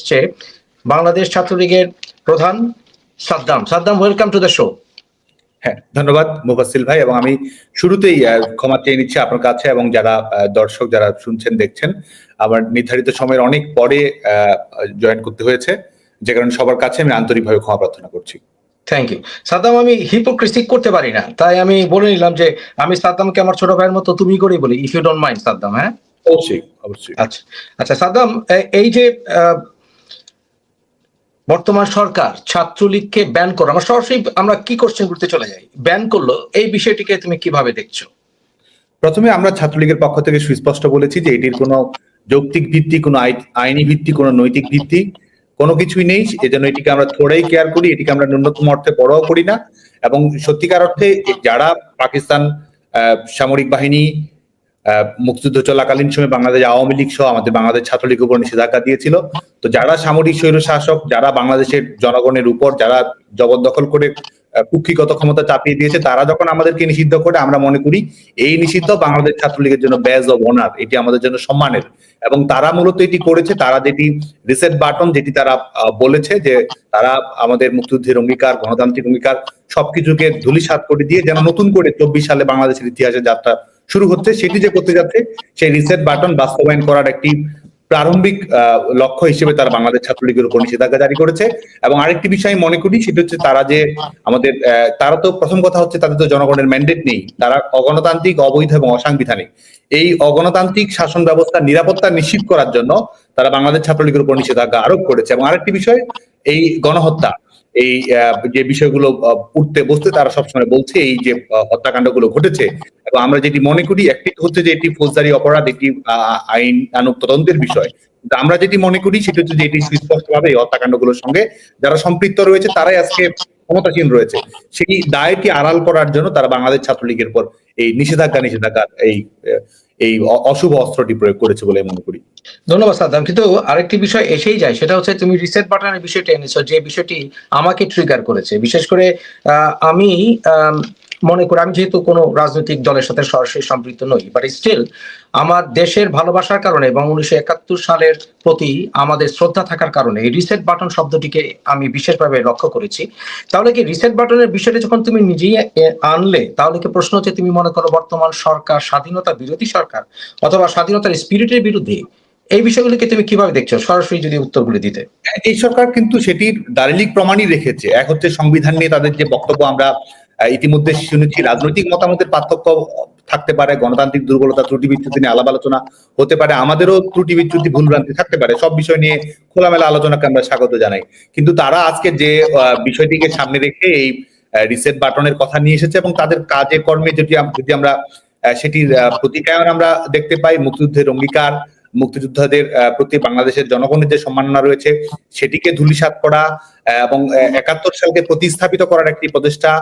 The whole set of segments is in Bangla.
এসছে বাংলাদেশ ছাত্রলীগের প্রধান Saddam. Saddam, welcome to the show. হ্যাঁ, ধন্যবাদ মুফাসসিল ভাই, এবং আমি শুরুতেই ক্ষমা চেয়ে নিচ্ছি আপনার কাছে এবং যারা দর্শক যারা শুনছেন দেখছেন। আমার নির্ধারিত সময়ের অনেক পরে জয়েন করতে হয়েছে, যে কারণে সবার কাছে আমি আন্তরিকভাবে ক্ষমা প্রার্থনা করছি। Thank you Saddam. আমি হিপোক্রেসি করতে পারি না, তাই আমি বলে নিলাম যে আমি সাদ্দামকে আমার ছোট ভাইয়ের মতো তুমি করেই বলি, if you don't mind Saddam. হ্যাঁ, অবশ্যই অবশ্যই। আচ্ছা আচ্ছা সাদ্দাম, এই যে বর্তমান সরকার ছাত্রলীগকে ব্যান করলো, আমরা সরাসরি আমরা কি কোশ্চেন করতে চলে যাই, ব্যান করলো, এই বিষয়টিকে তুমি কিভাবে দেখছো? প্রথমে আমরা ছাত্রলীগের পক্ষ থেকে সুস্পষ্ট বলেছি যে এটির কোনো যৌক্তিক ভিত্তি, কোনো আইনি ভিত্তি, কোনো নৈতিক ভিত্তি কোনো কিছুই নেই। এজন্য এটিকে আমরা থোড়াই কেয়ার করি, এটিকে আমরা ন্যূনতম অর্থে পরোয়া করি না। এবং সত্যিকার অর্থে যারা পাকিস্তান সামরিক বাহিনী মুক্তিযুদ্ধ চলাকালীন সময় বাংলাদেশ আওয়ামী লীগ সহ আমাদের বাংলাদেশ ছাত্রলীগের উপর নিষেধাজ্ঞা দিয়েছিল, তো যারা সামরিক স্বৈর শাসক, যারা বাংলাদেশের জনগণের উপর যারা জবরদখল করে কুক্ষিগত ক্ষমতা চাপিয়ে দিয়েছে, তারা যখন আমাদেরকে নিষিদ্ধ করে, আমরা মনে করি এই নিষিদ্ধ বাংলাদেশ ছাত্রলীগের জন্য ব্যাজ অব অনার, এটি আমাদের জন্য সম্মানের। এবং তারা মূলত এটি করেছে, তারা যেটি রিসেট বাটন, যেটি তারা বলেছে যে তারা আমাদের মুক্তিযুদ্ধের অঙ্গীকার, গণতান্ত্রিক অঙ্গীকার সবকিছুকে ধূলিসাৎ করে দিয়ে যেন নতুন করে 24 সালে বাংলাদেশের ইতিহাসে যাত্রা শুরু হচ্ছে, সেটি যে করতে যাচ্ছে, সেই রিসেট বাটন বাস্তবায়ন করার একটি প্রারম্ভিক লক্ষ্য হিসেবে তারা বাংলাদেশ ছাত্রলীগের উপর নিষেধাজ্ঞা জারি করেছে। এবং আরেকটি বিষয় মনে করি, সেটা হচ্ছে তারা যে আমাদের তারা তো প্রথম কথা হচ্ছে তাদের তো জনগণের ম্যান্ডেট নেই, তারা অগণতান্ত্রিক, অবৈধ এবং অসাংবিধানিক। এই অগণতান্ত্রিক শাসন ব্যবস্থার নিরাপত্তা নিশ্চিত করার জন্য তারা বাংলাদেশ ছাত্রলীগের উপর নিষেধাজ্ঞা আরোপ করেছে। এবং আরেকটি বিষয়, এই গণহত্যা, এই যে বিষয়গুলো উঠতে বসতে তারা সবসময় বলছে এই যে হত্যাকাণ্ডগুলো ঘটেছে, এবং আমরা যেটি মনে করি, একটি হচ্ছে যে এটি ফৌজদারি অপরাধ, একটি আইনানুগ তদন্তের বিষয়। কিন্তু আমরা যেটি মনে করি সেটা হচ্ছে যে এটি সুস্পষ্টভাবে এই হত্যাকাণ্ডগুলোর সঙ্গে যারা সম্পৃক্ত রয়েছে তারাই আজকে ক্ষমতাসীন রয়েছে, সেই দায়টি আড়াল করার জন্য তারা বাংলাদেশ ছাত্রলীগের পর এই নিষেধাজ্ঞা এই অশুভ অস্ত্রটি প্রয়োগ করেছে বলে মনে করি। ধন্যবাদ সাদ্দাম। কিন্তু আরেকটি বিষয় এসেই যায়, সেটা হচ্ছে তুমি রিসেট বাটনের বিষয়টা এনেছো, যে বিষয়টি আমাকে ট্রিগার করেছে। বিশেষ করে আমি মনে করি, আমি যেহেতু কোনো রাজনৈতিক দলের সাথে সরাসরি সম্পৃক্ত নই, বাট স্টিল আমার দেশের ভালোবাসার কারণে এবং 1971 সালের প্রতি আমাদের শ্রদ্ধা থাকার কারণে এই রিসেট বাটন শব্দটিকে আমি বিশেষভাবে লক্ষ্য করেছি। তাহলে কি রিসেট বাটনের বিষয়টা যখন তুমি নিজেই আনলে, তাহলে কি প্রশ্ন হচ্ছে তুমি মনে করো বর্তমান সরকার স্বাধীনতা বিরোধী সরকার, অথবা স্বাধীনতার স্পিরিটের বিরুদ্ধে? এই বিষয়গুলিকে তুমি কিভাবে দেখছো, সরাসরি যদি উত্তরগুলি দিতে? এই সরকার কিন্তু সেটির দালিলিক প্রমাণই রেখেছে। এক হচ্ছে সংবিধান নিয়ে তাদের যে বক্তব্য, আমরা ইতিমধ্যে শুনেছি, রাজনৈতিক মতামতের পার্থক্য থাকতে পারে, গণতান্ত্রিক দুর্বলতা ত্রুটি বিচ্যুতি নিয়ে আলাপ আলোচনা হতে পারে, আমাদেরও ত্রুটি বিচ্যুতি ভুলভ্রান্তি থাকতে পারে, সব বিষয় নিয়ে খোলামেলা আলোচনাকে আমরা স্বাগত জানাই। কিন্তু তারা আজকে যে বিষয়টিকে সামনে রেখে এই রিসেট বাটনের কথা নিয়ে এসেছে, এবং তাদের কাজে কর্মে যদি আমরা সেটির প্রতিকায়ন আমরা দেখতে পাই, মুক্তিযুদ্ধের অঙ্গীকার, মুক্তিযোদ্ধাদের প্রতি বাংলাদেশের জনগণের যে সম্মাননা রয়েছে সেটিকে ধূলিসাৎ করা, এবং 71 সালকে প্রতিস্থাপিত করার একটি প্রচেষ্টা,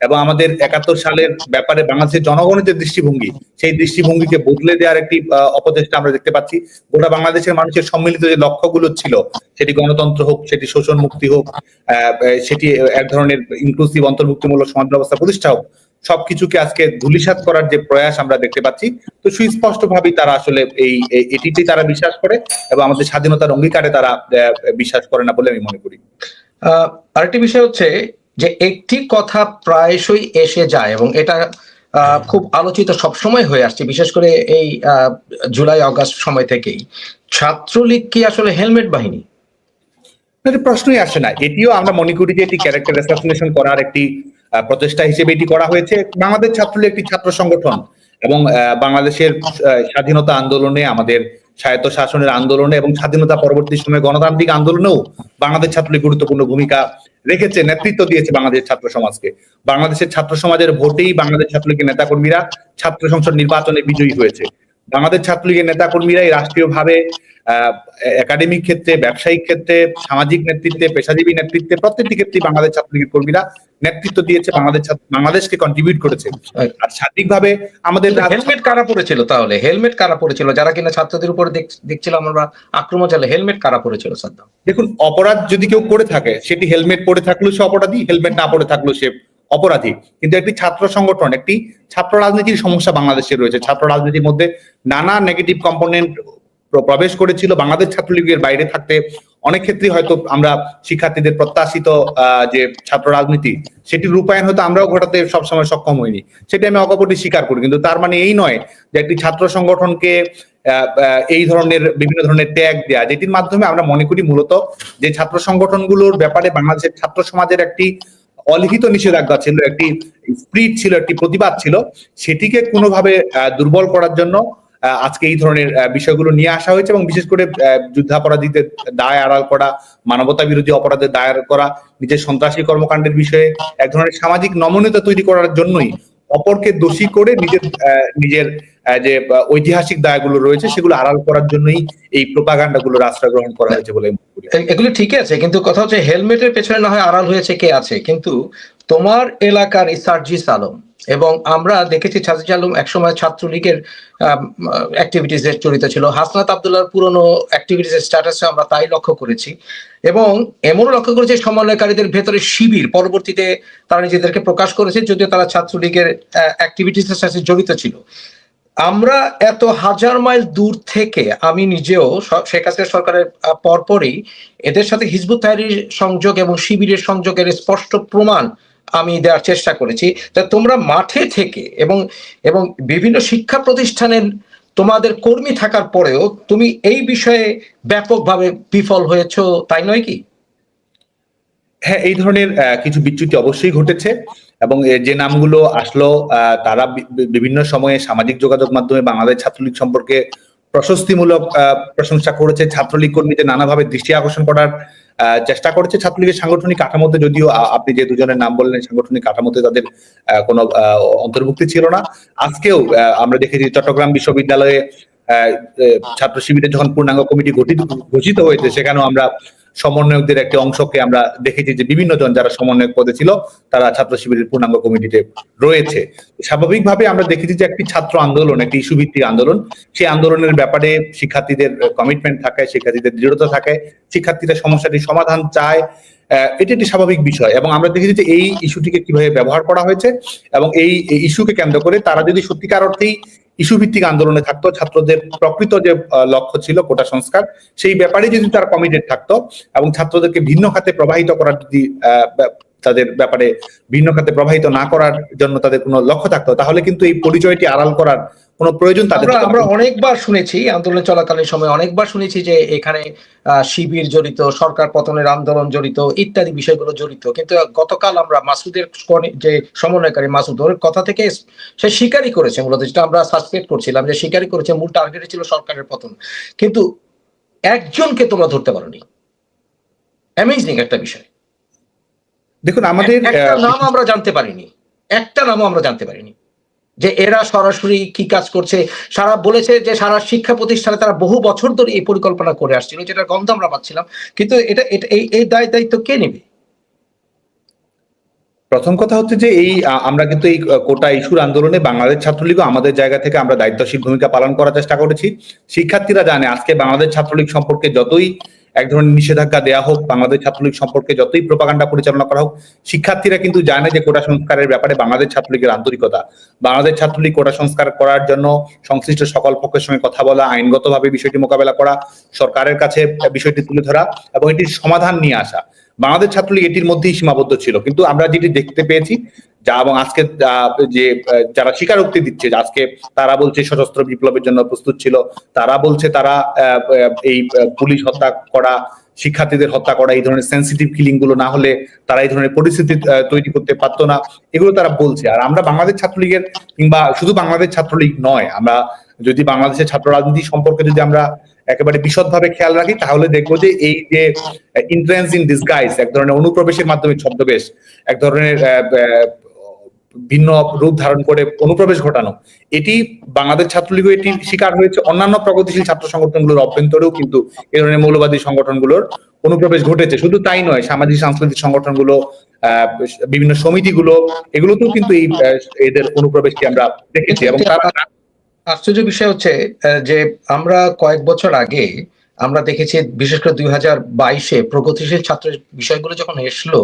এবং আমাদের 71 সালের ব্যাপারে বাংলাদেশের জনগণের যে দৃষ্টিভঙ্গি, সেই দৃষ্টিভঙ্গিকে বদলে দেওয়ার একটি অপচেষ্টা আমরা দেখতে পাচ্ছি। গোটা বাংলাদেশের মানুষের সম্মিলিত যে লক্ষ্যগুলো ছিল, সেটি গণতন্ত্র হোক, সেটি শোষণ মুক্তি হোক, সেটি এক ধরনের ইনক্লুসিভ অন্তর্ভুক্তিমূলক সমাজ ব্যবস্থা প্রতিষ্ঠা হোক, সবকিছুকে আজকে ধূলিসাৎ করার যে প্রয়াস আমরা দেখতে পাচ্ছি। তো সুস্পষ্টভাবেই তারা আসলে এটিতে তারা বিশ্বাস করে, এবং আমাদের স্বাধীনতার অঙ্গীকারে তারা বিশ্বাস করে না বলে আমি মনে করি। আরেকটি বিষয় হচ্ছে যে একটি কথা প্রায়শই এসে যায়, এবং এটা খুব আলোচিত সবসময় হয়ে আসছে, বিশেষ করে এই জুলাই আগস্ট সময় থেকেই, ছাত্রলীগ কি আসলে হেলমেট বাহিনী? প্রশ্নই আসে না। এটিও আমরা মনে করি যে এটি ক্যারেক্টার অ্যাসাসিনেশন করার একটি প্রচেষ্টা হিসেবে এটি করা হয়েছে। বাংলাদেশ ছাত্রলীগ একটি ছাত্র সংগঠন, এবং বাংলাদেশের স্বাধীনতা আন্দোলনে, আমাদের স্বায়ত্ত শাসনের আন্দোলনে এবং স্বাধীনতা পরবর্তী সময়ে গণতান্ত্রিক আন্দোলনেও বাংলাদেশ ছাত্রলীগ গুরুত্বপূর্ণ ভূমিকা রেখেছে, নেতৃত্ব দিয়েছে বাংলাদেশ ছাত্র সমাজকে। বাংলাদেশের ছাত্র সমাজের ভোটেই বাংলাদেশ ছাত্রলীগের নেতাকর্মীরা ছাত্র সংসদ নির্বাচনে বিজয়ী হয়েছে। বাংলাদেশ ছাত্রলীগের নেতাকর্মীরাই রাষ্ট্রীয়ভাবে একাডেমিক ক্ষেত্রে, ব্যবসায়িক ক্ষেত্রে, সামাজিক নেতৃত্বে, পেশাজীবী নেতৃত্বে, প্রত্যেকটি ক্ষেত্রে বাংলাদেশ ছাত্রলীগের কর্মীরা নেতৃত্ব দিয়েছে, বাংলাদেশকে কন্ট্রিবিউট করেছে। আর সার্বিকভাবে আমাদের হেলমেট কারা পড়েছিল? তাহলে হেলমেট কারা পড়েছিল যারা কিনা ছাত্রদের উপরে দেখছিলাম আমরা আক্রমণ চালে? হেলমেট কারা পড়েছিল সাদ্দাম? দেখুন, অপরাধ যদি কেউ করে থাকে, সেটি হেলমেট পরে থাকলেও সে অপরাধী, হেলমেট না পরে থাকলেও সে অপরাধী। কিন্তু একটি ছাত্র সংগঠন, একটি ছাত্র রাজনীতির সমস্যা বাংলাদেশে রয়েছে। ছাত্র রাজনীতির মধ্যে নানা নেগেটিভ কম্পোনেন্ট প্রবেশ করেছিল বাংলাদেশ ছাত্রলীগের বাইরে থাকতে অনেক ক্ষেত্রে হয়তো আমরা শিক্ষার্থীদের প্রত্যাশিত যে ছাত্র রাজনীতি সেটির রূপায়ণ হয়তো আমরাও ঘটাতে সবসময় সক্ষম হইনি, সেটা আমি অকপটে স্বীকার করি। কিন্তু তার মানে এই নয় যে একটি ছাত্র সংগঠনকে এই ধরনের বিভিন্ন ধরনের ট্যাগ দেয়া, যেটির মাধ্যমে আমরা মনে করি মূলত যে ছাত্র সংগঠনগুলোর ব্যাপারে বাংলাদেশের ছাত্র সমাজের একটি অলিখিত নিষেধাজ্ঞা ছিল, একটি স্পিরিট ছিল, একটি প্রতিবাদ ছিল, সেটিকে কোনোভাবে দুর্বল করার জন্য আজকে এই ধরনের বিষয়গুলো নিয়ে আসা হয়েছে। এবং বিশেষ করে যুদ্ধাপরাধীদের দায় আড়াল করা, মানবতা বিরোধী অপরাধের দায় আড়াল করা, নিজের সন্ত্রাসী কর্মকাণ্ডের বিষয়ে এক ধরনের সামাজিক নমনীয়তা তৈরি করার জন্যই অপরকে দোষী করে নিজের যে ঐতিহাসিক দায়গুলো রয়েছে সেগুলো আড়াল করার জন্যই এই প্রোপাগান্ডা গুলো আশ্রয় গ্রহণ করা হয়েছে বলে আমি মনে করি। এগুলো ঠিকই আছে, কিন্তু কথা হচ্ছে হেলমেটের পেছনে না হয় আড়াল হয়েছে কে আছে, কিন্তু তোমার এলাকার সার্জিস আলম এবং আমরা দেখেছি সার্জিস আলম একসময় ছাত্রলীগের অ্যাক্টিভিটিস এর জড়িত ছিল, হাসনাত আব্দুল্লাহর পুরনো অ্যাক্টিভিটিস এর স্ট্যাটাসে আমরা তাই লক্ষ্য করেছি। এবং এমনও লক্ষ্য করেছি সমন্বয়কারীদের ভেতরে শিবির পরবর্তীতে তারা নিজেদেরকে প্রকাশ করেছে, যদিও তারা ছাত্রলীগের অ্যাক্টিভিটিস এর সাথে জড়িত ছিল। আমরা এত হাজার মাইল দূর থেকে, আমি নিজেও শেখ হাসিনা সরকারের পরপরই এদের সাথে হিজবুত তাহরীর সংযোগ এবং শিবিরের সংযোগের স্পষ্ট প্রমাণ আমি দেওয়ার চেষ্টা করেছি। তা তোমরা মাঠে থেকে এবং এবং বিভিন্ন শিক্ষা প্রতিষ্ঠানের তোমাদের কর্মী থাকার পরেও তুমি এই বিষয়ে ব্যাপকভাবে বিফল হয়েছো, তাই নয় কি? হ্যাঁ, এই ধরনের কিছু বিচ্যুতি অবশ্যই ঘটেছে এবং যে নামগুলো আসলো তারা বিভিন্ন সময়ে সামাজিক যোগাযোগ মাধ্যমে বাংলাদেশ ছাত্রলীগ সম্পর্কে প্রশস্তিমূলক প্রশংসা করেছে, ছাত্রলীগ কর্মীদের নানাভাবে দৃষ্টি আকর্ষণ করার চেষ্টা করেছে। ছাত্রলীগের সাংগঠনিক কাঠামোতে, যদিও আপনি যে দুজনের নাম বললেন, সাংগঠনিক কাঠামোতে তাদের কোনো অন্তর্ভুক্তি ছিল না। আজকেও আমরা দেখেছি চট্টগ্রাম বিশ্ববিদ্যালয়ে ছাত্র শিবিরের যখন পূর্ণাঙ্গ কমিটি ঘোষিত হয়েছে, সেখানেও আমরা সমন্বয়কদের একটি অংশকে আমরা দেখেছি যে বিভিন্ন জন যারা সমন্বয়ক পদে ছিল তারা ছাত্র শিবিরের পূর্ণাঙ্গ কমিটিতে রয়েছে। স্বাভাবিকভাবে আমরা দেখেছি যে একটি ছাত্র আন্দোলন, একটি ইস্যু ভিত্তিক আন্দোলন, সেই আন্দোলনের ব্যাপারে শিক্ষার্থীদের কমিটমেন্ট থাকে, শিক্ষার্থীদের দৃঢ়তা থাকে, শিক্ষার্থীরা সমস্যাটির সমাধান চায়, এটি একটি স্বাভাবিক বিষয়। এবং আমরা দেখেছি যে এই ইস্যুটিকে কিভাবে ব্যবহার করা হয়েছে এবং এই ইস্যুকে কেন্দ্র করে তারা যদি সত্যিকার অর্থেই ইস্যু ভিত্তিক আন্দোলনে থাকতো, ছাত্রদের প্রকৃত যে লক্ষ্য ছিল কোটা সংস্কার, সেই ব্যাপারে যদি তারা কমিটেড থাকতো এবং ছাত্রদেরকে ভিন্ন খাতে প্রবাহিত করার যদি তাদের ব্যাপারে ভিন্ন খাতে প্রবাহিত না করার জন্য তাদের কোনো লক্ষ্য থাকতো, তাহলে কিন্তু এই পরিচয়টি আড়াল করার কোনো প্রয়োজন তাদের। আমরা অনেকবার শুনেছি, আন্দোলন চলাকালীন সময় অনেকবার শুনেছি যে এখানে শিবির জড়িত, সরকার পতনের আন্দোলন জড়িত, ইত্যাদি বিষয়গুলো জড়িত। কিন্তু গতকাল আমরা মাসুদের যে সমন্বয়কারী মাসুদ, ওর কথা থেকে সে স্বীকারই করেছে, মূলত যেটা আমরা সাসপেক্ট করছিলাম যে স্বীকারই করেছে মূল টার্গেট ছিল সরকারের পতন। কিন্তু একজনকে তোমরা ধরতে পারোনি। অ্যামেজিং একটা বিষয়। দেখুন, আমাদের একটা নাম আমরা জানতে পারিনি, একটা নামও আমরা জানতে পারিনি যে এরা সরাসরি কি কাজ করছে। সারা বলেছে যে সারা শিক্ষা প্রতিষ্ঠানে তারা বহু বছর ধরে এই পরিকল্পনা করে আসছিল, যেটা গন্ধ আমরা পাচ্ছিলাম, কিন্তু এই দায়িত্ব কে নেবে? প্রথম কথা হচ্ছে যে আমরা কিন্তু এই কোটা ইস্যুর আন্দোলনে বাংলাদেশ ছাত্রলীগও আমাদের জায়গা থেকে আমরা দায়িত্বশীল ভূমিকা পালন করার চেষ্টা করেছি। শিক্ষার্থীরা জানে আজকে বাংলাদেশ ছাত্রলীগ সম্পর্কে যতই এক ধরনের নিষেধাজ্ঞা দেওয়া হোক, বাংলাদেশ ছাত্রলীগ সম্পর্কে যতই প্রোপাগান্ডা পরিচালনা করা হোক, শিক্ষার্থীরা কিন্তু জানে যে কোটা সংস্কারের ব্যাপারে বাংলাদেশ ছাত্রলীগের আন্তরিকতা। বাংলাদেশ ছাত্রলীগ কোটা সংস্কার করার জন্য সংশ্লিষ্ট সকল পক্ষের সঙ্গে কথা বলা, আইনগতভাবে বিষয়টি মোকাবেলা করা, সরকারের কাছে বিষয়টি তুলে ধরা এবং এটির সমাধান নিয়ে আসা। বাংলাদেশ ছাত্রলীগ এটির মধ্যেই সীমাবদ্ধ ছিল। কিন্তু আমরা যেটি দেখতে পেয়েছি যা, এবং আজকে যে যারা স্বীকারোক্তি দিচ্ছে যে আজকে তারা বলছে সশস্ত্র বিপ্লবের জন্য প্রস্তুত ছিল, তারা বলছে তারা এই পুলিশ হত্যা করা, শিক্ষার্থীদের হত্যা করা, এই ধরনের সেন্সিটিভ কিলিং গুলো না হলে তারা এই ধরনের পরিস্থিতি তৈরি করতে পারতো না, এগুলো তারা বলছে। আর আমরা বাংলাদেশ ছাত্রলীগের, কিংবা শুধু বাংলাদেশ ছাত্রলীগ নয়, আমরা যদি বাংলাদেশের ছাত্র রাজনীতি সম্পর্কে যদি আমরা একেবারে বিশদভাবে খেয়াল রাখি, তাহলে দেখবো যে এই যে ইন্ট্রেন্স ইন ডিসগাইজ, এক ধরনের অনুপ্রবেশের মাধ্যমে ছদ্মবেশ, এক ধরনের ভিন্ন রূপ ধারণ করে অনুপ্রবেশ ঘটানো, এটি বাংলাদেশ ছাত্রলীগ এটির শিকার হয়েছে। অন্যান্য প্রগতিশীল ছাত্র সংগঠনগুলোর অভ্যন্তরেও কিন্তু এই ধরনের মৌলবাদী সংগঠনগুলোর অনুপ্রবেশ ঘটেছে। শুধু তাই নয়, সামাজিক সাংস্কৃতিক সংগঠনগুলো, বিভিন্ন সমিতিগুলো, এগুলোতেও কিন্তু এদের অনুপ্রবেশকে আমরা দেখেছি। এবং আশ্চর্য বিষয় হচ্ছে যে আমরা কয়েক বছর আগে আমরা দেখেছি, বিশেষ করে 2022-এ প্রগতিশীল ছাত্রের বিষয়গুলো যখন এসলো,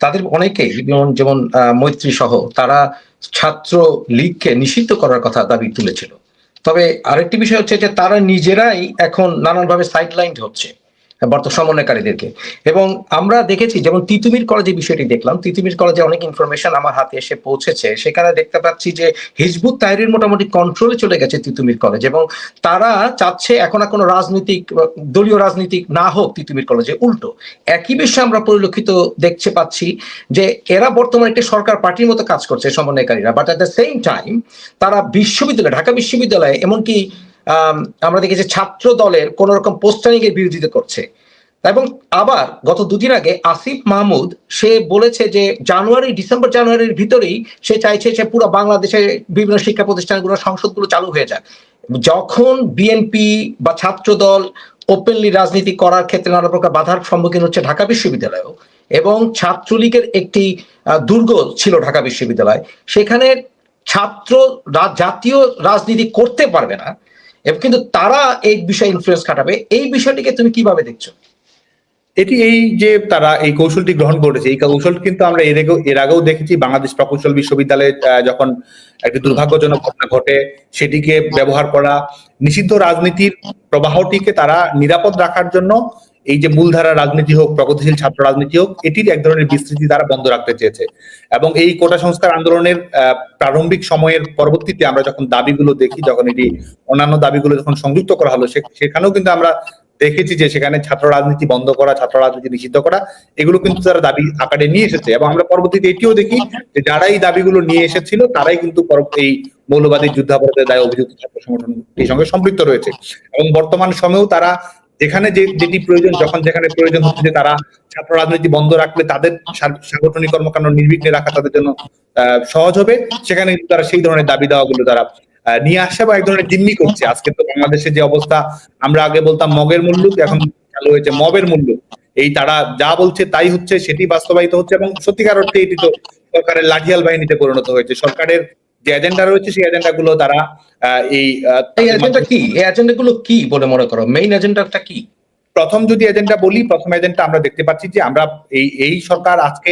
তাদের অনেকেই যেমন মৈত্রী সহ তারা ছাত্র লীগকে নিষিদ্ধ করার কথা দাবি তুলেছিল। তবে আরেকটি বিষয় হচ্ছে যে তারা নিজেরাই এখন নানানভাবে সাইডলাইনড হচ্ছে সমন্বয়কারীদেরকে। এবং আমরা দেখেছি যেমন তিতুমির কলেজে বিষয়টি দেখলাম, তিতুমির কলেজে অনেক ইনফরমেশন আমার হাতে এসে পৌঁছেছে, সেখানে দেখতে পাচ্ছি যে হিজবুত তাহরির মোটামুটি কন্ট্রোলে চলে গেছে তিতুমির কলেজ, এবং তারা চাচ্ছে এখন আর কোনো রাজনৈতিক দলীয় রাজনীতি না হোক তিতুমির কলেজে, উল্টো একই বিষয়ে আমরা পরিলক্ষিত দেখতে পাচ্ছি যে এরা বর্তমানে একটি সরকার পার্টির মতো কাজ করছে সমন্বয়কারীরা, but at the same time তারা বিশ্ববিদ্যালয়, ঢাকা বিশ্ববিদ্যালয়ে এমনকি আমরা দেখেছি ছাত্র দলের কোন রকম পোস্টারিং এর বিরোধিতা করছে। এবং আবার গত দুদিন আগে আসিফ মাহমুদ সে বলেছে যে ডিসেম্বর জানুয়ারির ভিতরেই সে চাইছে সে পুরো বাংলাদেশে বিভিন্ন শিক্ষা প্রতিষ্ঠানগুলো, সংসদগুলো চালু হয়ে যাক। যখন বিএনপি বা ছাত্র দল ওপেনলি রাজনীতি করার ক্ষেত্রে নানা প্রকার বাধার সম্মুখীন হচ্ছে ঢাকা বিশ্ববিদ্যালয়েও, এবং ছাত্রলীগের একটি দুর্গ ছিল ঢাকা বিশ্ববিদ্যালয়, সেখানে ছাত্র জাতীয় রাজনীতি করতে পারবে না, এবং কিন্তু তারা এই বিষয়ে ইনফ্লুয়েন্স খাটাবে। এই বিষয়টিকে তুমি কিভাবে দেখছো? এই যে তারা এই কৌশলটি গ্রহণ করেছে, এই কৌশলটি কিন্তু আমরা এর আগেও দেখেছি। বাংলাদেশ প্রকৌশল বিশ্ববিদ্যালয়ে যখন একটি দুর্ভাগ্যজনক ঘটনা ঘটে, সেটিকে ব্যবহার করা, নিষিদ্ধ রাজনীতির প্রবাহটিকে তারা নিরাপদ রাখার জন্য এই যে মূলধারা রাজনীতি হোক, প্রগতিশীল ছাত্র রাজনীতি হোক, এটির এক ধরনের বিস্তৃতি তারা বন্ধ রাখতে চেয়েছে। এবং এই কোটা সংস্কার আন্দোলনের প্রারম্ভিক সময়ের পরবর্তীতে আমরা যখন দাবিগুলো দেখি, যখন এটি অন্যান্য দাবিগুলো যখন সংযুক্ত করা হলো, সেখানেও কিন্তু আমরা দেখেছি যে সেখানে ছাত্র রাজনীতি বন্ধ করা, ছাত্র রাজনীতি নিষিদ্ধ করা, এগুলো কিন্তু তারা দাবি আকারে নিয়ে এসেছে। এবং আমরা পরবর্তীতে এটিও দেখি যে যারা এই দাবিগুলো নিয়ে এসেছিল তারাই কিন্তু এই মৌলবাদী যুদ্ধাপরাধের দায়ে অভিযুক্ত ছাত্র সংগঠনটির সঙ্গে সম্পৃক্ত রয়েছে। এবং বর্তমান সময়েও তারা যেখানে যেটি প্রয়োজন, যখন যেখানে প্রয়োজন হচ্ছে যে তারা ছাত্র রাজনীতি বন্ধ রাখলে তাদের সাংগঠনিক কর্মকাণ্ড নির্বিঘ্নে রাখা তাদের জন্য সহজ হবে, সেখানে তারা সেই ধরনের দাবি দেওয়াগুলো তারা নিয়ে আসে বা এক ধরনের জিম্মি করছে। আজকে তো বাংলাদেশে যে অবস্থা, আমরা আগে বলতাম মগের মুল্লুক, এখন চালু হয়েছে মবের মুল্লুক। এই তারা যা বলছে তাই হচ্ছে, সেটি বাস্তবায়িত হচ্ছে, এবং সত্যিকার অর্থে এটি তো সরকারের লাঠিয়াল বাহিনীতে পরিণত হয়েছে। সরকারের যে এজেন্ডা রয়েছে সেই এজেন্ডা গুলো তারা এই এজেন্ডাগুলো কি বলে মনে করো? মেইন এজেন্ডাটা কি? প্রথম যদি এজেন্ডা বলি, প্রথম এজেন্ডা আমরা দেখতে পাচ্ছি যে আমরা এই সরকার আজকে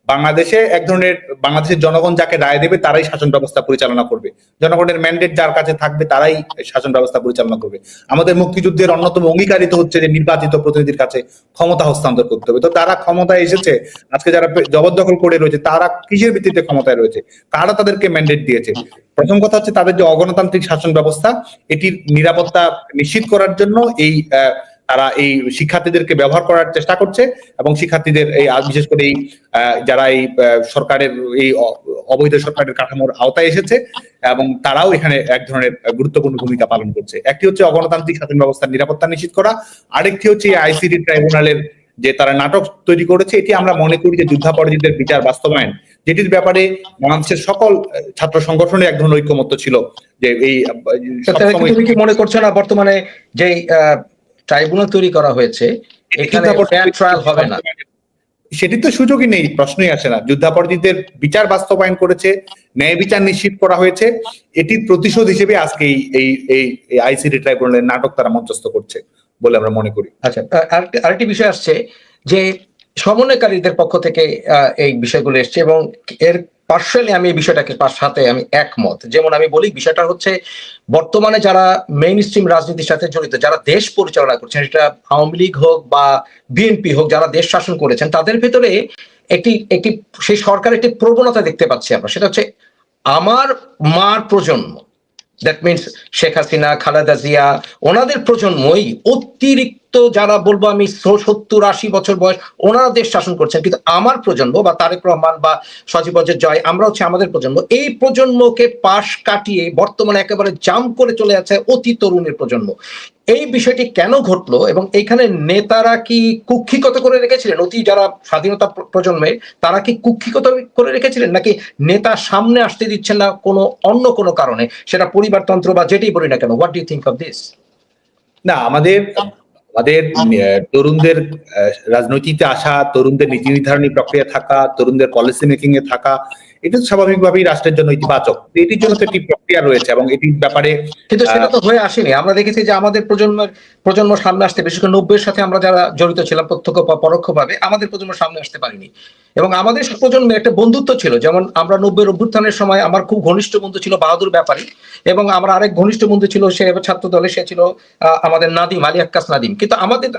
বাংলাদেশে এক ধরনের, বাংলাদেশের জনগণ যাকে রায় দেবে তারাই শাসন ব্যবস্থা পরিচালনা করবে, জনগণের ম্যান্ডেট যার কাছে থাকবে তারাই শাসন ব্যবস্থা পরিচালনা করবে। আমাদের মুক্তিযুদ্ধের অন্যতম অঙ্গীকারিত হচ্ছে যে নির্বাচিত প্রতিনিধির কাছে ক্ষমতা হস্তান্তর করতে হবে। তো তারা ক্ষমতায় এসেছে, আজকে যারা জবরদখল করে রয়েছে তারা কিসের ভিত্তিতে ক্ষমতায় রয়েছে, কারা তাদেরকে ম্যান্ডেট দিয়েছে? প্রথম কথা হচ্ছে তাদের যে অগণতান্ত্রিক শাসন ব্যবস্থা, এটির নিরাপত্তা নিশ্চিত করার জন্য তারা এই শিক্ষার্থীদেরকে ব্যবহার করার চেষ্টা করছে, এবং শিক্ষার্থীদের এই বিশেষ করে এই যারা এই সরকারের এই অবৈধ সরকারের কাঠামোর আওতায় এসেছে, এবং তারাও এখানে এক ধরনের গুরুত্বপূর্ণ ভূমিকা পালন করছে। একটি হচ্ছে অগণতান্ত্রিক শাসন ব্যবস্থার নিরাপত্তা নিশ্চিত করা, আরেকটি হচ্ছে আইসিটি ট্রাইব্যুনালের যে তারা নাটক তৈরি করেছে, এটি আমরা মনে করি যে যুদ্ধাপরাধীদের বিচার বাস্তবায়ন, যেটির ব্যাপারে বাংলাদেশের সকল ছাত্র সংগঠনের এক ধরনের ঐক্যমত্য ছিল যে এই তুমি কি মনে করছো না বর্তমানে যে ট্রাইব্যুনাল তৈরি করা হয়েছে এখানে ফেয়ার ট্রায়াল হবে না? সেটি তো সুযোগই নেই, প্রশ্নই আসে না। যুদ্ধাপরাধীদের বিচার বাস্তবায়ন করেছে, ন্যায় বিচার নিশ্চিত করা হয়েছে, এটির প্রতিশোধ হিসেবে আজকে এই আইসিটি ট্রাইব্যুনালের নাটক তারা মঞ্চস্থ করছে বলে আমরা মনে করি। আচ্ছা, আরেকটি বিষয় আসছে যে সমন্বয়কারীদের পক্ষ থেকে এই বিষয়গুলো এসছে, এবং এর পার্সোনালি আমি এই বিষয়টাকে সাথে আমি একমত। যেমন আমি বলি, বিষয়টা হচ্ছে বর্তমানে যারা মেইন স্ট্রিম রাজনীতির সাথে জড়িত, যারা দেশ পরিচালনা করছেন, সেটা আওয়ামী লীগ হোক বা বিএনপি হোক, যারা দেশ শাসন করেছেন, তাদের ভেতরে একটি সেই সরকার একটি প্রবণতা দেখতে পাচ্ছি আমরা। সেটা হচ্ছে আমার মার প্রজন্ম, দ্যাট মিনস শেখ হাসিনা, খালেদা জিয়া, ওনাদের প্রজন্মই অতিরিক্ত, যারা বলবো আমি 70-80 বছর বয়স, ওনারা দেশ শাসন করছেন, কিন্তু আমার প্রজন্ম বা তারেক রহমান বা সজীব জয়, আমরা হচ্ছে আমাদের প্রজন্ম, এই প্রজন্মকে পাশ কাটিয়ে বর্তমানে একেবারে জাম করে চলে যাচ্ছে অতি তরুণের প্রজন্ম। এই বিষয়টি কেন ঘটলো, এবং এইখানে নেতারা কি কুক্ষিগত করে রেখেছিলেন? অতি যারা স্বাধীনতা প্রজন্মের, তারা কি কুক্ষিগত করে রেখেছিলেন, নাকি নেতা সামনে আসতে দিচ্ছেন না অন্য কোনো কারণে, সেটা পরিবারতন্ত্র বা যেটাই বলি না কেন? What do you think of this? না, আমাদের তরুণদের রাজনৈতিকতে আসা, তরুণদের নীতি নির্ধারণী প্রক্রিয়া থাকা, তরুণদের পলিসি মেকিং এ থাকা, এটা স্বাভাবিকভাবেই রাষ্ট্রের জন্য ইতিবাচক। এটির জন্য তো একটি প্রক্রিয়া রয়েছে, এবং এটির ব্যাপারে কিন্তু সেটা তো হয়ে আসেনি। আমরা দেখেছি যে আমাদের প্রজন্ম সামনে আসতে, বিশেষ করে 90-এর সাথে আমরা যারা জড়িত ছিলাম প্রত্যক্ষ বা পরোক্ষভাবে, আমাদের প্রজন্ম সামনে আসতে পারিনি। এবং আমাদের প্রজন্মের একটা বন্ধুত্ব ছিল, যেমন আমরা 90-এর অভ্যুত্থানের সময় আমার খুব ঘনিষ্ঠ বন্ধু ছিল বাহাদুর ব্যাপারী, এবং আমার আরেক ঘনিষ্ঠ বন্ধু ছিল, সে ছাত্র দলে, সে ছিল আমাদের নাদিম, আলী আক্কাস নাদিম। কিন্তু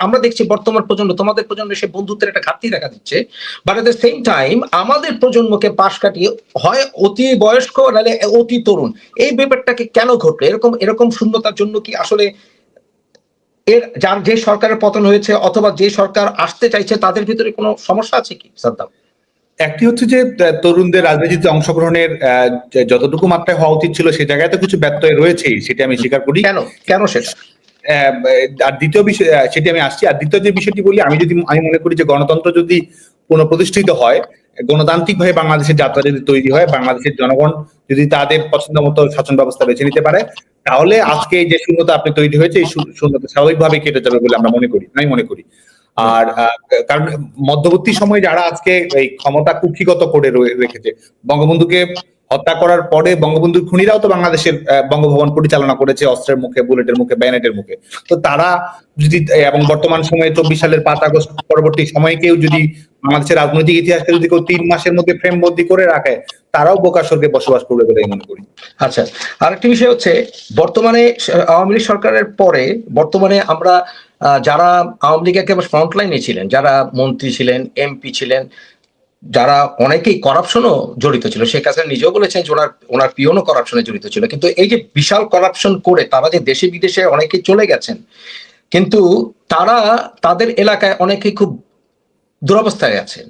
আমরা দেখছি বর্তমান প্রজন্ম, তোমাদের প্রজন্মে সে বন্ধুত্বের একটা ঘাটতি দেখা দিচ্ছে। But at the same time আমাদের প্রজন্মকে পাশ কাটিয়ে হয় অতি বয়স্ক নাহলে অতি তরুণ, এই ব্যাপারটাকে কেন ঘটলো? এরকম শূন্যতার জন্য কি আসলে যার যে সরকারের পতন হয়েছে অথবা যে সরকার আসতে চাইছে তাদের ভিতরে কোনো সমস্যা আছে কি সাদ্দাম? একটি হচ্ছে যে তরুণদের রাজনীতিতে অংশগ্রহণের যতটুকু মাত্রায় হওয়া উচিত ছিল সে জায়গায় তো কিছু ব্যত্যয় রয়েছেই, সেটা আমি স্বীকার করি। কেন সেটা? আর দ্বিতীয় বিষয়, সেটি আমি আসছি। আর দ্বিতীয় যে বিষয়টি বলি, আমি মনে করি যে গণতন্ত্র যদি পুনঃপ্রতিষ্ঠিত হয়, গণতান্ত্রিক ভাবে বাংলাদেশের যাত্রা যদি তৈরি হয়, বাংলাদেশের জনগণ যদি তাদের পছন্দ মতো শাসন ব্যবস্থা বেছে নিতে পারে, তাহলে আজকে যে শূন্যতা আপনি তৈরি হয়েছে এই শূন্যতা স্বাভাবিকভাবে কেটে যাবে বলে আমি মনে করি। আর কারণ মধ্যবর্তী সময়ে যারা আজকে এই ক্ষমতা কুক্ষিগত করে রেখেছে, বঙ্গবন্ধুকে হত্যা করার পরে বঙ্গবন্ধুর খুনিরাও তো বাংলাদেশের বঙ্গভবন পরিচালনা করেছে অস্ত্রের মুখে, বুলেটের মুখে, ব্যানেটের মুখে। তো তারা যদি, এবং বর্তমান সময়ে 24 সালের 5 আগস্ট পরবর্তী সময়ে কেউ যদি বাংলাদেশের রাজনৈতিক ইতিহাসকে যদি কেউ 3 মাসের মধ্যে ফ্রেমবন্দি করে রাখে, তারাও বোকা স্বর্গে বসবাস করবে বলে মনে করি। আচ্ছা, আরেকটি বিষয় হচ্ছে বর্তমানে আওয়ামী লীগ সরকারের পরে বর্তমানে আমরা যারা আওয়ামী লীগ একেবারে ফ্রন্টলাইনে ছিলেন, যারা মন্ত্রী ছিলেন, এমপি ছিলেন, যারা অনেকেই করাপশনও জড়িত ছিল, শেখ হাসিনা নিজেও বলেছেন যে ওনার পিয়নও করাপশনে জড়িত ছিল। কিন্তু এই যে বিশাল করাপশন করে তারা যে দেশে বিদেশে অনেকেই চলে গেছেন, কিন্তু তারা তাদের এলাকায় অনেকেই খুব দুরবস্থায় আছেন।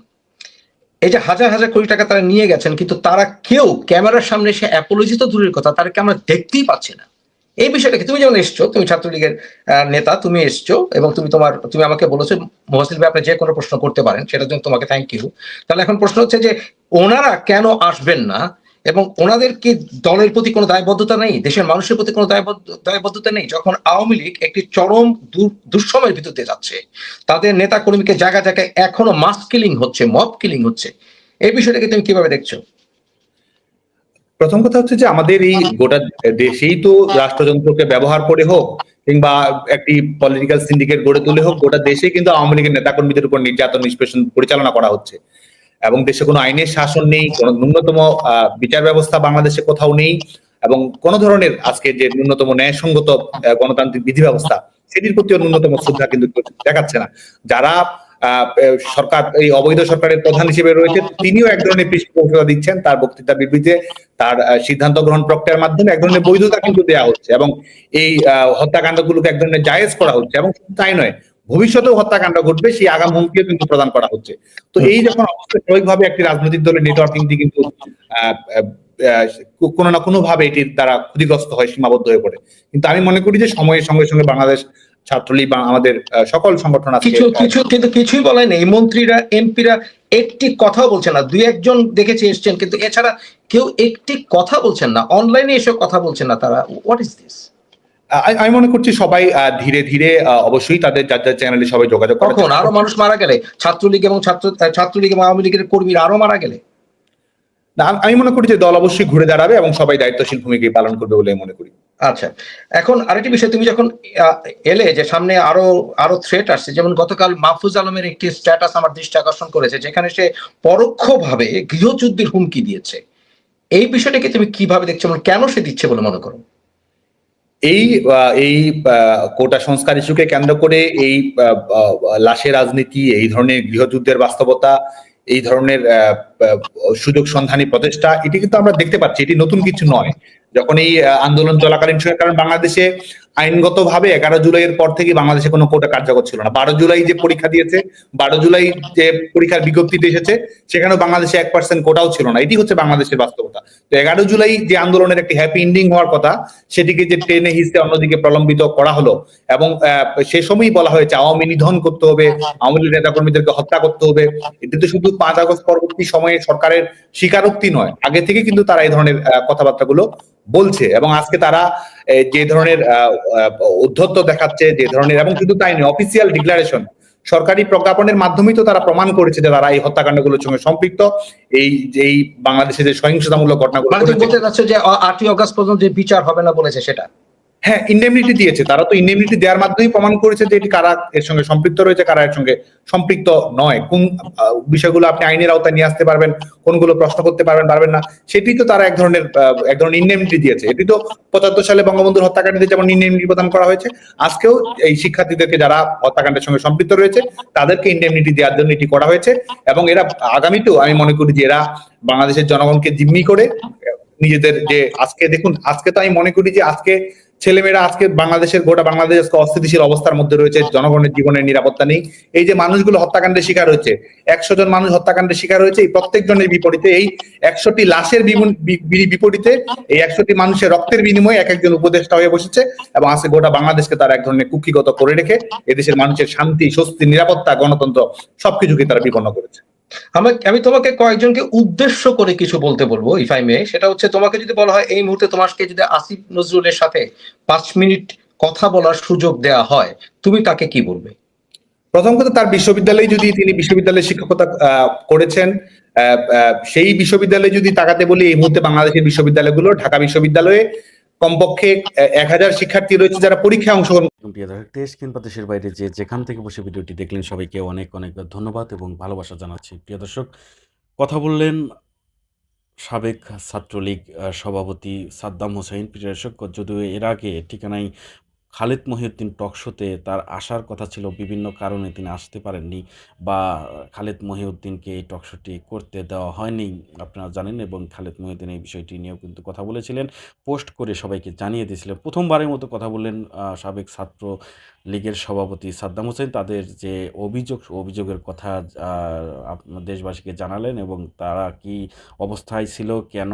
এই যে হাজার হাজার কোটি টাকা তারা নিয়ে গেছেন, কিন্তু তারা কেউ ক্যামেরার সামনে এসে অ্যাপোলজি তো দূরের কথা, তাদেরকে আমরা দেখতেই পাচ্ছি না। এই বিষয়টাকে তুমি যেমন এসছো, তুমি ছাত্রলীগের নেতা, তুমি এসছো এবং তুমি আমাকে বলেছো মহসিন ভাই আপনি যে কোনো প্রশ্ন করতে পারেন, সেটার জন্য তোমাকে থ্যাংক ইউ। তাহলে এখন প্রশ্ন হচ্ছে যে ওনারা কেন আসবেন না, এবং ওনাদের কি দলের প্রতি কোনো দায়বদ্ধতা নেই, দেশের মানুষের প্রতি কোনো দায়বদ্ধতা নেই, যখন আওয়ামী লীগ একটি চরম দুঃসময়ের ভিতর দিয়ে যাচ্ছে, তাদের নেতা কর্মীকে জায়গায় জায়গায় এখনো মাস কিলিং হচ্ছে, মব কিলিং হচ্ছে, এই বিষয়টাকে তুমি কিভাবে দেখছো? প্রথম কথা হচ্ছে যে আমাদের এই গোটা দেশেই তো রাষ্ট্রযন্ত্রকে ব্যবহার করে হোক কিংবা একটি পলিটিক্যাল সিন্ডিকেট গড়ে তুলে হোক, গোটা দেশে কিন্তু আওয়ামী লীগের নেতাকর্মীদের উপর নির্যাতন নিষ্পেষণ পরিচালনা করা হচ্ছে, এবং দেশে কোনো আইনের শাসন নেই, কোনো ন্যূনতম বিচার ব্যবস্থা বাংলাদেশে কোথাও নেই, এবং কোন ধরনের আজকে যে ন্যূনতম ন্যায়সঙ্গত গণতান্ত্রিক বিধি ব্যবস্থা, সেটির প্রতিও ন্যূনতম শ্রদ্ধা কিন্তু দেখাচ্ছে না। যারা সরকার, এই অবৈধ সরকারের প্রধান হিসেবে রয়েছে, তিনিও এক ধরনের পৃষ্ঠপোষকতা দিচ্ছেন, তার বক্তৃতার বিবৃতিতে, তার সিদ্ধান্ত গ্রহণ প্রক্রিয়ার মাধ্যমে এক ধরনের বৈধতা কিন্তু দেওয়া হচ্ছে, এবং এই হত্যাকাণ্ডগুলোকে এক ধরনের জায়েজ করা হচ্ছে, এবং তাই নয়, ভবিষ্যতেও হত্যাকাণ্ড ঘটবে সেই আগাম হুমকিও কিন্তু প্রদান করা হচ্ছে। তো এই যখন অবস্থা, স্বাভাবিকভাবে একটি রাজনৈতিক দলের নেটওয়ার্কিংটি কিন্তু কোনো না কোনো ভাবে এটির দ্বারা ক্ষতিগ্রস্ত হয়, সীমাবদ্ধ হয়ে পড়ে। কিন্তু আমি মনে করি যে সময়ের সঙ্গে সঙ্গে বাংলাদেশ ছাত্রলীগ বা আমাদের সকল সংগঠন আছে কিন্তু কিছুই বলে নেই, মন্ত্রীরা এমপিরা একটি কথাও বলছেন না, দুই একজন দেখেছি এসছেন, কিন্তু এছাড়া কেউ একটি কথা বলছেন না, অনলাইনে এসে কথা বলছেন না তারা। What is this? আমি মনে করছি সবাই ধীরে ধীরে অবশ্যই তাদের যার যার চ্যানেলে সবাই যোগাযোগ করে। কখন আরো মানুষ মারা গেলে, ছাত্রলীগ এবং আওয়ামী লীগের কর্মীরা আরো মারা গেলে? আমি মনে করি যে দল অবশ্যই ঘুরে দাঁড়াবে এবং সবাই দায়িত্বশীল ভূমিকা পালন করবে বলে মনে করি। আচ্ছা, এখন আরেকটি বিষয়, তুমি যখন এলে যে সামনে আরো থ্রেট আসছে, যেমন গতকাল মাহফুজ আলমের একটি স্ট্যাটাস আমার দৃষ্টি আকর্ষণ করেছে, যেখানে সে পরোক্ষভাবে গৃহযুদ্ধের হুমকি দিয়েছে। এই বিষয়টাকে তুমি কিভাবে দেখছো, কেন সে দিচ্ছে বলে মনে করো? এই কোটা সংস্কার ইস্যুকে কেন্দ্র করে এই লাশের রাজনীতি, এই ধরনের গৃহযুদ্ধের বাস্তবতা, এই ধরনের সুযোগ সন্ধানী প্রচেষ্টা, এটি কিন্তু আমরা দেখতে পাচ্ছি, এটি নতুন কিছু নয়। যখন এই আন্দোলন চলাকালীন সময়, কারণ বাংলাদেশে আইনগতভাবে 11 জুলাইয়ের পর থেকে বাংলাদেশে কোনো কোটা কার্যকর ছিল না। 12 জুলাই যে পরীক্ষা দিয়েছে, 12 জুলাই যে পরীক্ষার বিজ্ঞপ্তিতে এসেছে, সেখানেও বাংলাদেশে 1% কোটাও ছিল না। এটি হচ্ছে বাংলাদেশের বাস্তবতা। তো 11 জুলাই যে আন্দোলনের একটি হ্যাপি এন্ডিং হওয়ার কথা, সেটিকে যে টেনে হিসেবে অন্যদিকে প্রলম্বিত করা হলো, এবং সে সময়ই বলা হয়েছে আওয়ামী নিধন করতে হবে, আওয়ামী লীগ নেতাকর্মীদেরকে হত্যা করতে হবে। এটি তো শুধু 5 আগস্ট পরবর্তী সময়ে সরকারের স্বীকারোক্তি নয়, আগে থেকে কিন্তু তারা এই ধরনের কথাবার্তাগুলো বলছে, এবং আজকে তারা যে ধরনের উদ্ধত্ত দেখাচ্ছে, যে ধরনের, এবং শুধু তাই নয়, অফিসিয়াল ডিক্লারেশন, সরকারি প্রজ্ঞাপনের মাধ্যমেই তো তারা প্রমাণ করেছে যে তারা এই হত্যাকাণ্ডগুলোর সঙ্গে সম্পৃক্ত। এই বাংলাদেশে যে সহিংসতামূলক ঘটনাগুলো, বলতে চাচ্ছ যে 8ই আগস্ট পর্যন্ত যে বিচার হবে না বলেছে সেটা? হ্যাঁ, ইন্ডেমনিটি দিয়েছে। তারা তো ইন্ডেমনিটি দেওয়ার মাধ্যমেই প্রমাণ করেছে যে এটি কারা এর সঙ্গে সম্পৃক্ত রয়েছে, কারা এর সঙ্গে সম্পৃক্ত নয়। কোন বিষয়গুলো আপনি আইনের আওতায় নিয়ে আসতে পারবেন, কোনগুলো প্রশ্ন করতে পারবেন না, সেটি তো তারা এক ধরনের ইন্ডেমনিটি দিয়েছে। এটি তো ৭৫ সালে বঙ্গবন্ধুর হত্যাকাণ্ডে যেমন ইন্ডেমনিটি প্রদান করা হয়েছে, আজকেও এই শিক্ষার্থীদেরকে যারা হত্যাকাণ্ডের সঙ্গে সম্পৃক্ত রয়েছে তাদেরকে ইন্ডেমনিটি দেওয়ার জন্য এটি করা হয়েছে। এবং এরা আগামীতেও আমি মনে করি যে এরা বাংলাদেশের জনগণকে জিম্মি করে নিজেদের যে আজকে দেখুন, আজকে তো আমি মনে করি যে আজকে ছেলেমেয়েরা আজকে গোটা বাংলাদেশ আজকে অস্থিতিশীল অবস্থার মধ্যে রয়েছে, জনগণের জীবনের নিরাপত্তা নেই। এই যে মানুষগুলো হত্যাকাণ্ডের শিকার হয়েছে, ১০০ জন মানুষ হত্যাকাণ্ডের শিকার হয়েছে, এই প্রত্যেকজনের বিপরীতে এই ১০০টি লাশের বিপরীতে এই ১০০টি মানুষের রক্তের বিনিময়ে এক একজন উপদেষ্টা হয়ে বসেছে এবং আজকে গোটা বাংলাদেশকে তারা এক ধরনের কুক্ষিগত করে রেখে এদেশের মানুষের শান্তি, স্বস্তি, নিরাপত্তা, গণতন্ত্র সবকিছুকে তারা বিপন্ন করেছে। আমি তোমাকে কয়েকজনকে উদ্দেশ্য করে কিছু বলতে বলবো, ইফ আই মে। সেটা হচ্ছে, তোমাকে যদি বলা হয় এই মুহূর্তে তোমাকে যদি আসিফ নজরুলের সাথে ৫ মিনিট কথা বলার সুযোগ দেওয়া হয়, তুমি তাকে কি বলবে? প্রথম কথা, তার বিশ্ববিদ্যালয়ে যদি তিনি বিশ্ববিদ্যালয়ে শিক্ষকতা করেছেন, সেই বিশ্ববিদ্যালয়ে যদি তাকাতে বলি, এই মুহূর্তে বাংলাদেশের বিশ্ববিদ্যালয়গুলো, ঢাকা বিশ্ববিদ্যালয়ে কমপক্ষে ১,০০০ শিক্ষার্থী রয়েছে যারা পরীক্ষায় অংশগ্রহণ। প্রিয় দর্শক, দেশ কিংবা দেশের বাইরে যে যেখান থেকে বসে ভিডিওটি দেখলেন সবাইকে অনেক অনেক ধন্যবাদ এবং ভালোবাসা জানাচ্ছি। প্রিয় দর্শক, কথা বললেন সাবেক ছাত্রলীগ সভাপতি সাদ্দাম হোসেন। প্রিয় দর্শক, যদিও এর আগে ঠিকানায় খালেদ মহিউদ্দিন টক শোতে তার আসার কথা ছিল, বিভিন্ন কারণে তিনি আসতে পারেননি বা খালেদ মহিউদ্দিনকে এই টক শোটি করতে দেওয়া হয়নি, আপনারা জানেন। এবং খালেদ মহিউদ্দিন এই বিষয়টি নিয়েও কিন্তু কথা বলেছিলেন, পোস্ট করে সবাইকে জানিয়ে দিয়েছিলেন। প্রথমবারের মতো কথা বললেন সাবেক ছাত্র লীগের সভাপতি সাদ্দাম হোসেন, তাদের যে অভিযোগের কথা দেশবাসীকে জানালেন এবং তারা কি অবস্থায় ছিল, কেন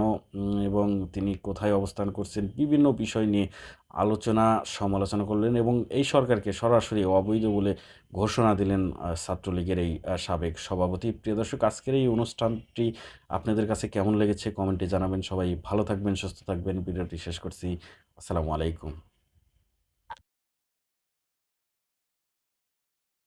এবং তিনি কোথায় অবস্থান করছেন, বিভিন্ন বিষয় নিয়ে আলোচনা সমালোচনা করলেন এবং এই সরকারকে সরাসরি অবৈধ বলে ঘোষণা দিলেন ছাত্রলীগের এই সাবেক সভাপতি। প্রিয় দর্শক, আজকের এই অনুষ্ঠানটি আপনাদের কাছে কেমন লেগেছে কমেন্টে জানাবেন। সবাই ভালো থাকবেন, সুস্থ থাকবেন। ভিডিওটি শেষ করছি। আসসালামু আলাইকুম।